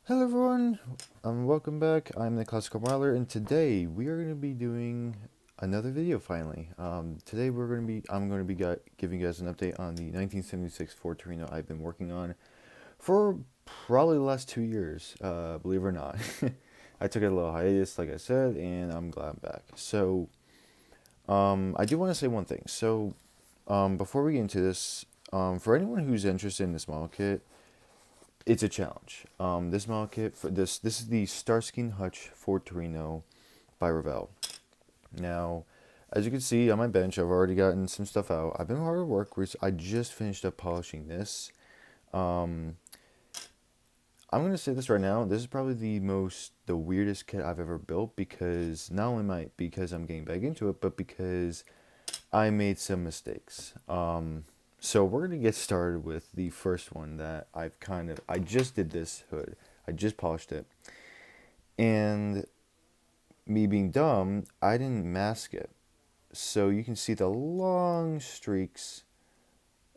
Hello everyone, welcome back. I'm the Classical Miler, and today we are going to be doing another video finally. Today I'm going to be giving you guys an update on the 1976 Ford Torino I've been working on for probably the last 2 years, believe it or not. I took a little hiatus, like I said, and I'm glad I'm back. I do want to say one thing. Before we get into this, for anyone who's interested in this model kit, it's a challenge. This model kit for this is the Starsky Hutch Ford Torino by Revell. Now, as you can see on my bench, I've already gotten some stuff out. I've been hard at work. I just finished up polishing this. Um, I'm gonna say this right now. This is probably the weirdest kit I've ever built because not only because I'm getting back into it, but because I made some mistakes. So we're gonna get started with the first one that I just did this hood. I just polished it, and me being dumb, I didn't mask it. So you can see the long streaks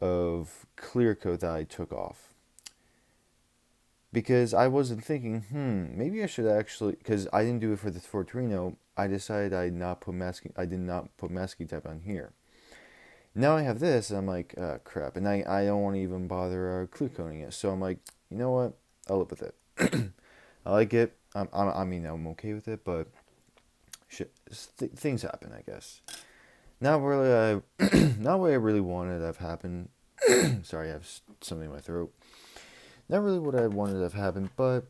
of clear coat that I took off because I wasn't thinking, maybe I should actually, because I didn't do it for the Ford Torino. I decided I did not put masking tape on here. Now I have this, and I'm like, crap. And I don't want to even bother clear coating it. So I'm like, you know what? I'll live with it. I like it. I'm okay with it, but things happen, I guess. Not really, not what I really wanted to have happened. Sorry, I have something in my throat. Not really what I wanted to have happened, but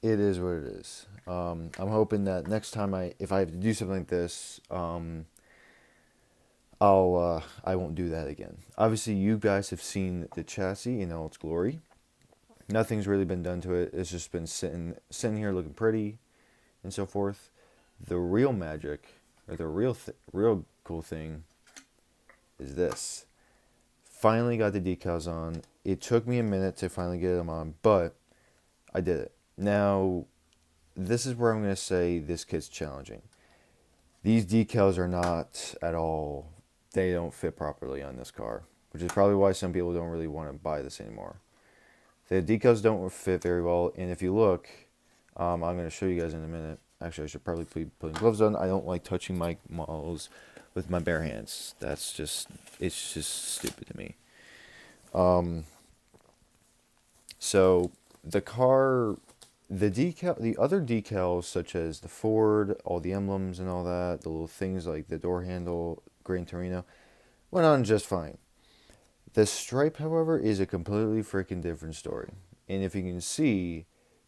it is what it is. I'm hoping that next time if I have to do something like this, I won't do that again. Obviously, you guys have seen the chassis in all its glory. Nothing's really been done to it. It's just been sitting here looking pretty, and so forth. The real magic, or the real cool thing, is this. Finally got the decals on. It took me a minute to finally get them on, but I did it. Now, this is where I'm going to say this kit's challenging. These decals are not at all, they don't fit properly on this car, which is probably why some people don't really want to buy this anymore. The decals don't fit very well, and if you look, I'm going to show you guys in a minute. Actually, I should probably be putting gloves on. I don't like touching my models with my bare hands. It's just stupid to me. Um, so the car, the other decals such as the Ford, all the emblems and all that, the little things like the door handle, Gran Torino, went on just fine. The stripe, however, is a completely freaking different story. And if you can see,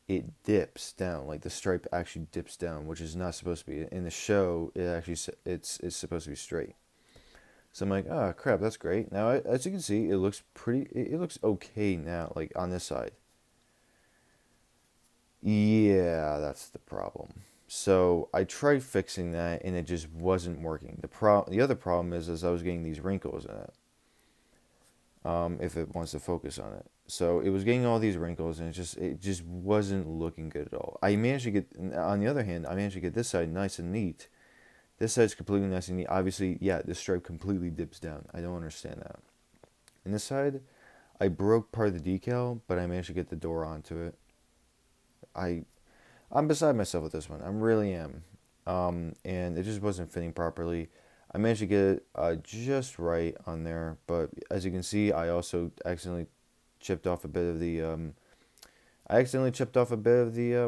it dips down. Like the stripe actually dips down, which is not supposed to be. In the show, it's supposed to be straight. So I'm like, oh crap, that's great. Now, as you can see, it looks pretty. It looks okay now, like on this side. Yeah, that's the problem. So I tried fixing that, and it just wasn't working. The other problem is I was getting these wrinkles in it. If it wants to focus on it. So it was getting all these wrinkles, and it just wasn't looking good at all. On the other hand, I managed to get this side nice and neat. This side's completely nice and neat. Obviously, yeah, this stripe completely dips down. I don't understand that. And this side, I broke part of the decal, but I managed to get the door onto it. I, I'm beside myself with this one. I really am. And it just wasn't fitting properly. I managed to get it just right on there, but as you can see, I also accidentally chipped off a bit of the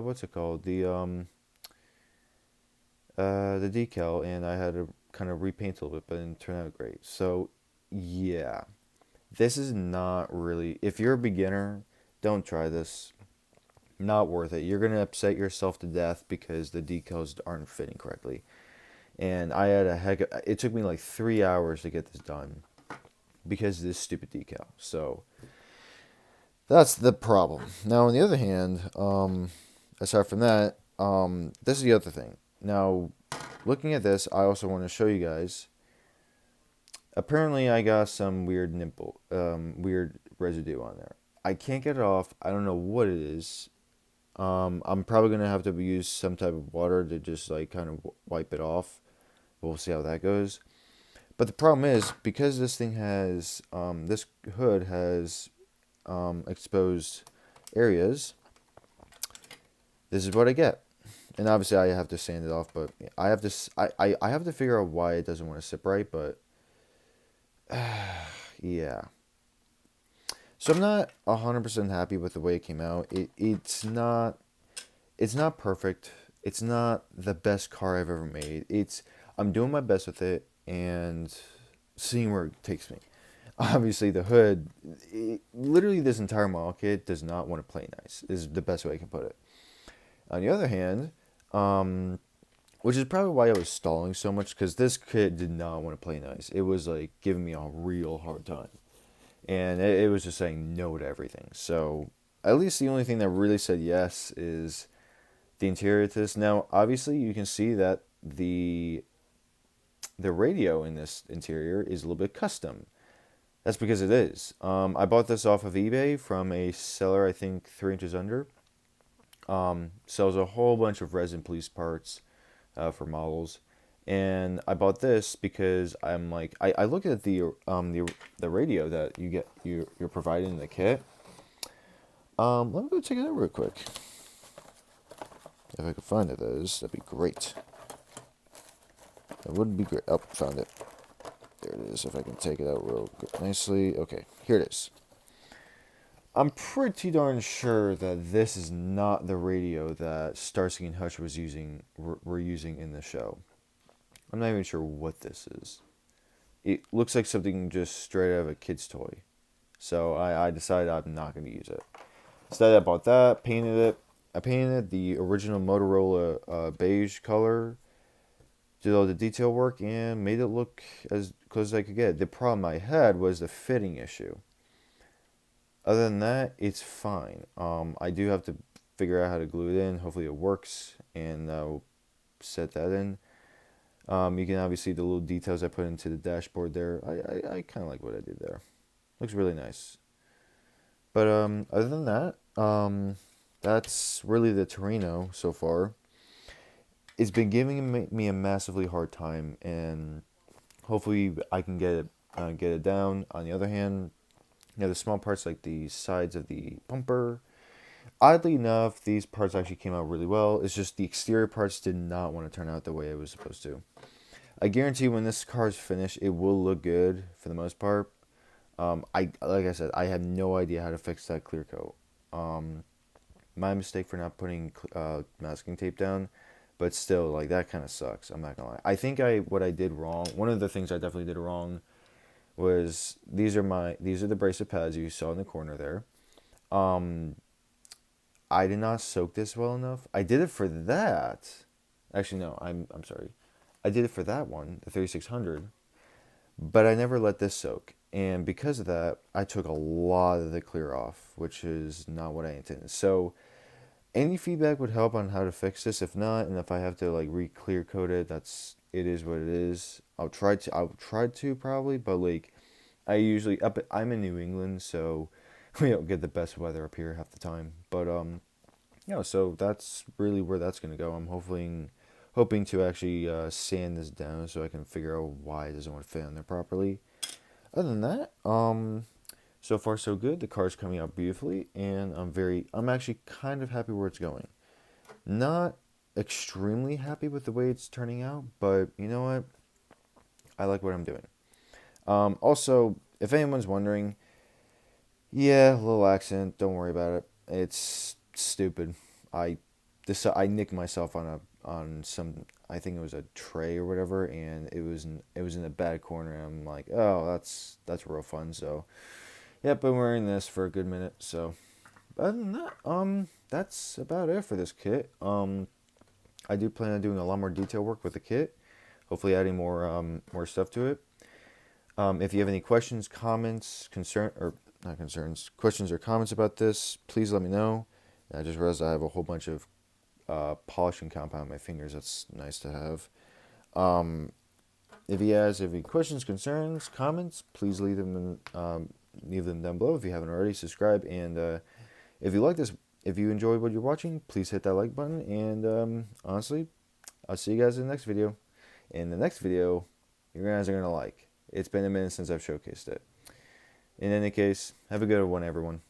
what's it called, the decal, and I had to kind of repaint a little bit, but it didn't turn out great. So yeah, this is not really, if you're a beginner, don't try this. Not worth it. You're gonna upset yourself to death because the decals aren't fitting correctly. And I had it took me like 3 hours to get this done because of this stupid decal. So that's the problem. Now, on the other hand, aside from that, this is the other thing. Now, looking at this, I also want to show you guys. Apparently, I got some weird residue on there. I can't get it off. I don't know what it is. I'm probably gonna have to use some type of water to just like kind of wipe it off. We'll see how that goes. But the problem is because this hood has exposed areas. this is what I get. And obviously I have to sand it off, but I have to figure out why it doesn't want to sit right, but yeah. So I'm not 100% happy with the way it came out. It's not perfect. It's not the best car I've ever made. I'm doing my best with it and seeing where it takes me. Obviously the hood, literally this entire model kit does not want to play nice. Is the best way I can put it. On the other hand, um, which is probably why I was stalling so much, because this kid did not want to play nice. It was like giving me a real hard time, and it was just saying no to everything. So at least the only thing that really said yes is the interior to this. Now, obviously, you can see that the radio in this interior is a little bit custom. That's because it is. I bought this off of eBay from a seller, I think 3 inches under. Sells a whole bunch of resin police parts for models. And I bought this because I'm like I look at the radio that you're providing in the kit. Let me go check it out real quick. If I could find it, that'd be great. That would be great. Oh, found it. There it is. If I can take it out real good, nicely. Okay, here it is. I'm pretty darn sure that this is not the radio that Starsky and Hutch were using in the show. I'm not even sure what this is. It looks like something just straight out of a kid's toy. So I decided I'm not going to use it. Instead, I bought that, painted it. I painted it the original Motorola beige color, did all the detail work, and made it look as close as I could get. The problem I had was the fitting issue. Other than that, it's fine. I do have to figure out how to glue it in. Hopefully it works, and I'll set that in. You can obviously see the little details I put into the dashboard there. I kind of like what I did there. Looks really nice. But other than that, that's really the Torino so far. It's been giving me a massively hard time, and hopefully I can get it down. On the other hand, the small parts like the sides of the bumper. Oddly enough, these parts actually came out really well. It's just the exterior parts did not want to turn out the way it was supposed to. I guarantee when this car is finished, it will look good for the most part. Like I said, I have no idea how to fix that clear coat. My mistake for not putting masking tape down, but still, like that kind of sucks. I'm not gonna lie. I think what I did wrong. One of the things I definitely did wrong was these are the bracelet pads you saw in the corner there. I did not soak this well enough. I did it for that. Actually, no. I'm sorry. I did it for that one, the 3600, but I never let this soak. And because of that, I took a lot of the clear off, which is not what I intended. So any feedback would help on how to fix this. If not, and if I have to like re-clear coat it, it is what it is. I'll try to probably, but like I'm in New England, so we don't get the best weather up here half the time. But so that's really where that's gonna go. I'm hoping to actually sand this down so I can figure out why it doesn't want to fit on there properly. Other than that, so far so good. The car's coming out beautifully, and I'm actually kind of happy where it's going. Not extremely happy with the way it's turning out, but you know what? I like what I'm doing. Also, if anyone's wondering, yeah, a little accident. Don't worry about it. It's stupid. I nicked myself on some. I think it was a tray or whatever, and it was in a bad corner. And I'm like, oh, that's real fun. So, yep, been wearing this for a good minute. So, other than that, that's about it for this kit. I do plan on doing a lot more detail work with the kit. Hopefully, adding more stuff to it. If you have any questions, comments, questions or comments about this, please let me know. I just realized I have a whole bunch of polishing compound on my fingers. That's nice to have. If you guys have any questions, concerns, comments, please leave them down below. If you haven't already, subscribe. And if you like this, if you enjoyed what you're watching, please hit that like button. And honestly, I'll see you guys in the next video. In the next video, you guys are going to like. It's been a minute since I've showcased it. In any case, have a good one, everyone.